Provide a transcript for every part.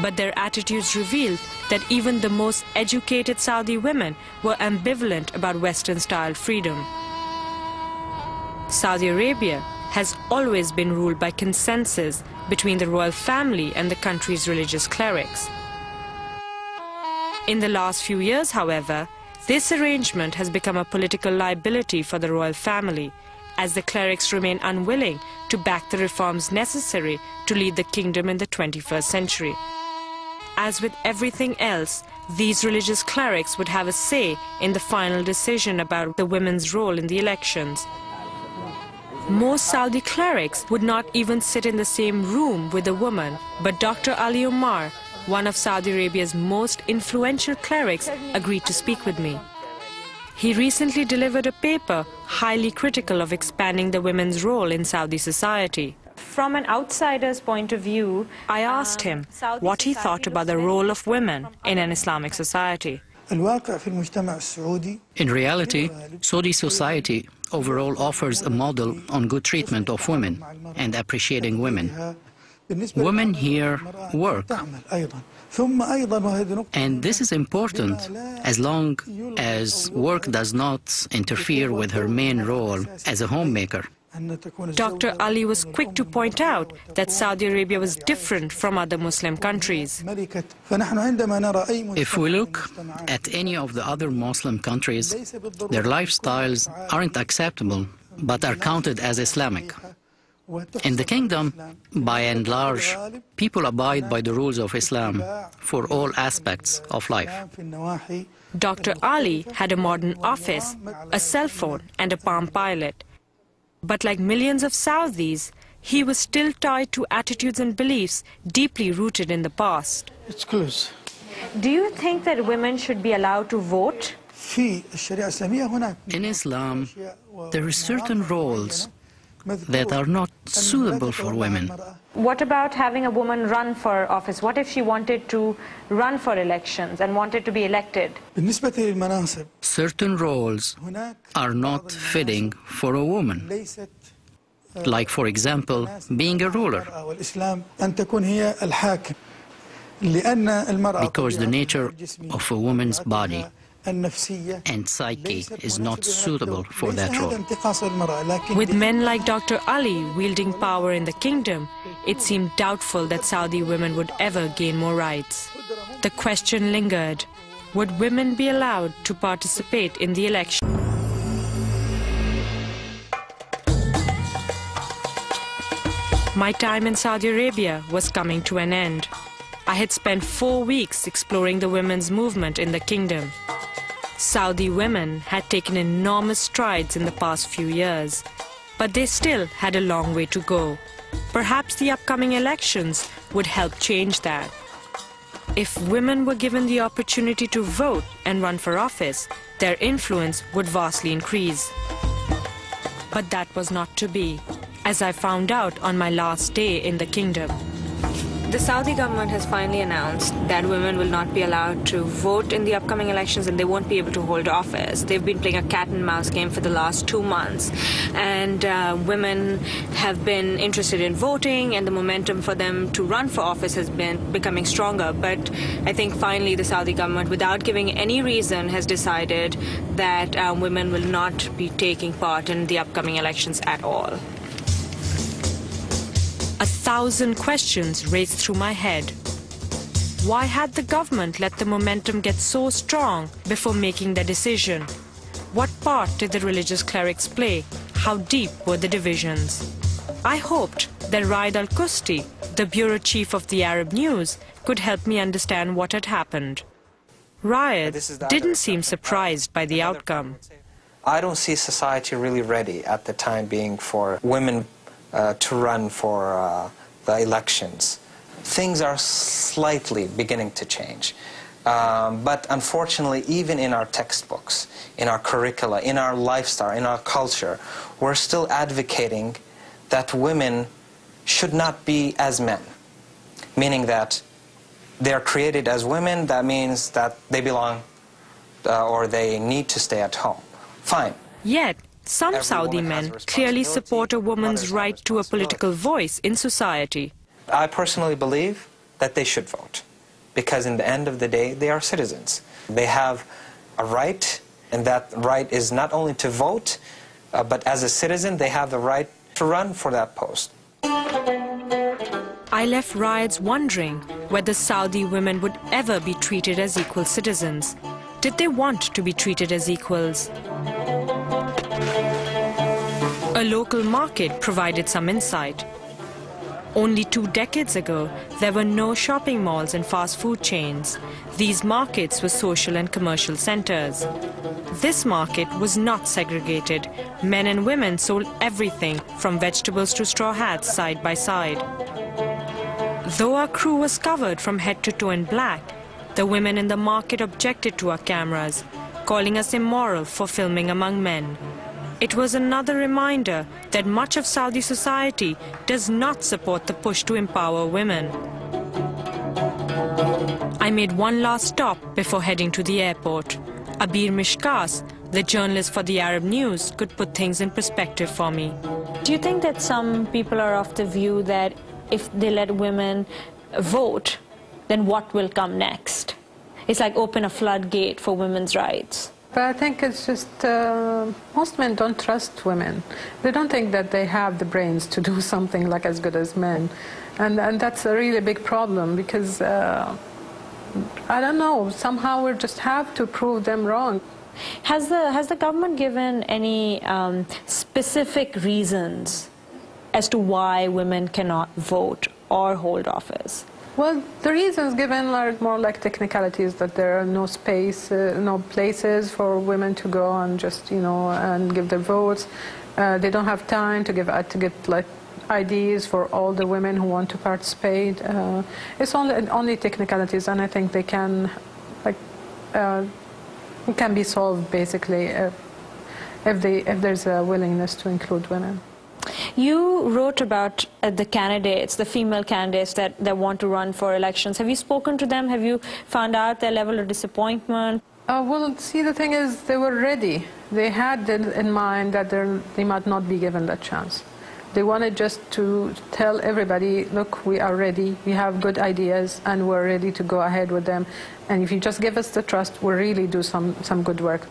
But their attitudes revealed that even the most educated Saudi women were ambivalent about Western-style freedom. Saudi Arabia has always been ruled by consensus between the royal family and the country's religious clerics. In the last few years, however, this arrangement has become a political liability for the royal family, as the clerics remain unwilling to back the reforms necessary to lead the kingdom in the 21st century. As with everything else, these religious clerics would have a say in the final decision about the women's role in the elections. Most Saudi clerics would not even sit in the same room with a woman, but Dr. Ali Omar, one of Saudi Arabia's most influential clerics, agreed to speak with me. He recently delivered a paper highly critical of expanding the women's role in Saudi society. From an outsider's point of view, I asked him what he thought about the role of women in an Islamic society. In reality, Saudi society overall offers a model on good treatment of women and appreciating women. Women here work, and this is important as long as work does not interfere with her main role as a homemaker. Dr. Ali was quick to point out that Saudi Arabia was different from other Muslim countries. If we look at any of the other Muslim countries, their lifestyles aren't acceptable, but are counted as Islamic. In the kingdom, by and large, people abide by the rules of Islam for all aspects of life. Dr. Ali had a modern office, a cell phone, and a Palm Pilot. But like millions of Saudis, he was still tied to attitudes and beliefs deeply rooted in the past. It's close. Do you think that women should be allowed to vote? In Islam, there are certain roles that are not suitable for women. What about having a woman run for office? What if she wanted to run for elections and wanted to be elected? Certain roles are not fitting for a woman, like, for example, being a ruler, because the nature of a woman's body and psyche is not suitable for that role. With men like Dr. Ali wielding power in the kingdom, it seemed doubtful that Saudi women would ever gain more rights. The question lingered: would women be allowed to participate in the election? My time in Saudi Arabia was coming to an end. I had spent 4 weeks exploring the women's movement in the kingdom. Saudi women had taken enormous strides in the past few years, but they still had a long way to go. Perhaps the upcoming elections would help change that. If women were given the opportunity to vote and run for office, their influence would vastly increase. But that was not to be, as I found out on my last day in the kingdom. The Saudi government has finally announced that women will not be allowed to vote in the upcoming elections and they won't be able to hold office. They've been playing a cat and mouse game for the last 2 months, and women have been interested in voting, and the momentum for them to run for office has been becoming stronger. But I think finally the Saudi government, without giving any reason, has decided that women will not be taking part in the upcoming elections at all. 1,000 questions raced through my head. Why had the government let the momentum get so strong before making their decision? What part did the religious clerics play? How deep were the divisions? I hoped that Raed Al-Kusti, the bureau chief of the Arab News, could help me understand what had happened. Raed didn't seem surprised by the outcome. I don't see society really ready at the time being for women to run for the elections. Things are slightly beginning to change. But unfortunately, even in our textbooks, in our curricula, in our lifestyle, in our culture, we're still advocating that women should not be as men, meaning that they're created as women. That means that they belong or they need to stay at home. Fine. Yet, some Saudi men clearly support a woman's right to a political voice in society. I personally believe that they should vote, because in the end of the day, they are citizens. They have a right, and that right is not only to vote, but as a citizen, they have the right to run for that post. I left riots wondering whether Saudi women would ever be treated as equal citizens. Did they want to be treated as equals? A local market provided some insight. Only 2 decades ago, there were no shopping malls and fast food chains. These markets were social and commercial centers. This market was not segregated. Men and women sold everything from vegetables to straw hats side by side. Though our crew was covered from head to toe in black, the women in the market objected to our cameras, calling us immoral for filming among men. It was another reminder that much of Saudi society does not support the push to empower women. I made one last stop before heading to the airport. Abir Mishkas, the journalist for the Arab News, could put things in perspective for me. Do you think that some people are of the view that if they let women vote, then what will come next? It's like open a floodgate for women's rights. But I think it's just most men don't trust women. They don't think that they have the brains to do something like as good as men. And that's a really big problem because, I don't know, somehow we just have to prove them wrong. Has the government given any specific reasons as to why women cannot vote or hold office? Well, the reasons given are more like technicalities, that there are no space, no places for women to go and just, and give their votes. They don't have time to get like IDs for all the women who want to participate. It's only technicalities, and I think they can, it can be solved basically if there's a willingness to include women. You wrote about the candidates, the female candidates that want to run for elections. Have you spoken to them? Have you found out their level of disappointment? Well, see, the thing is, they were ready. They had in mind that they might not be given that chance. They wanted just to tell everybody, look, we are ready, we have good ideas, and we're ready to go ahead with them. And if you just give us the trust, we'll really do some good work.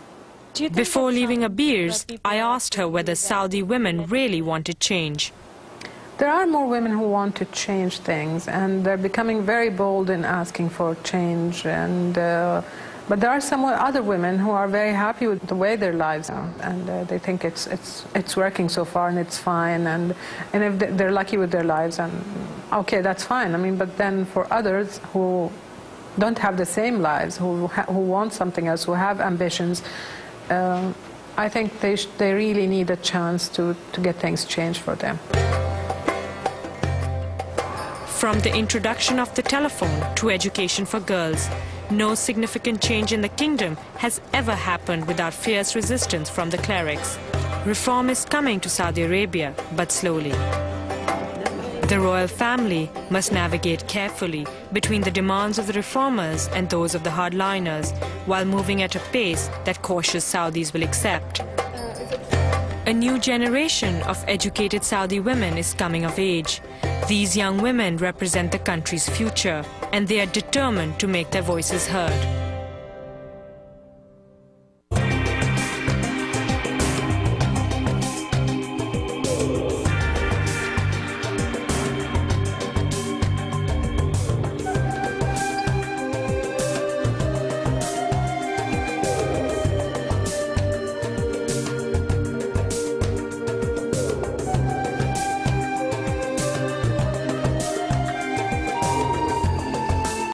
Before leaving Abir's, I asked her whether Saudi women really wanted change. There are more women who want to change things, and they're becoming very bold in asking for change. But there are some other women who are very happy with the way their lives are, and they think it's working so far and it's fine. And if they're lucky with their lives, and okay, that's fine. I mean, but then for others who don't have the same lives, who want something else, who have ambitions, I think they really need a chance to get things changed for them. From the introduction of the telephone to education for girls, no significant change in the kingdom has ever happened without fierce resistance from the clerics. Reform is coming to Saudi Arabia, but slowly. The royal family must navigate carefully between the demands of the reformers and those of the hardliners, while moving at a pace that cautious Saudis will accept. A new generation of educated Saudi women is coming of age. These young women represent the country's future, and they are determined to make their voices heard.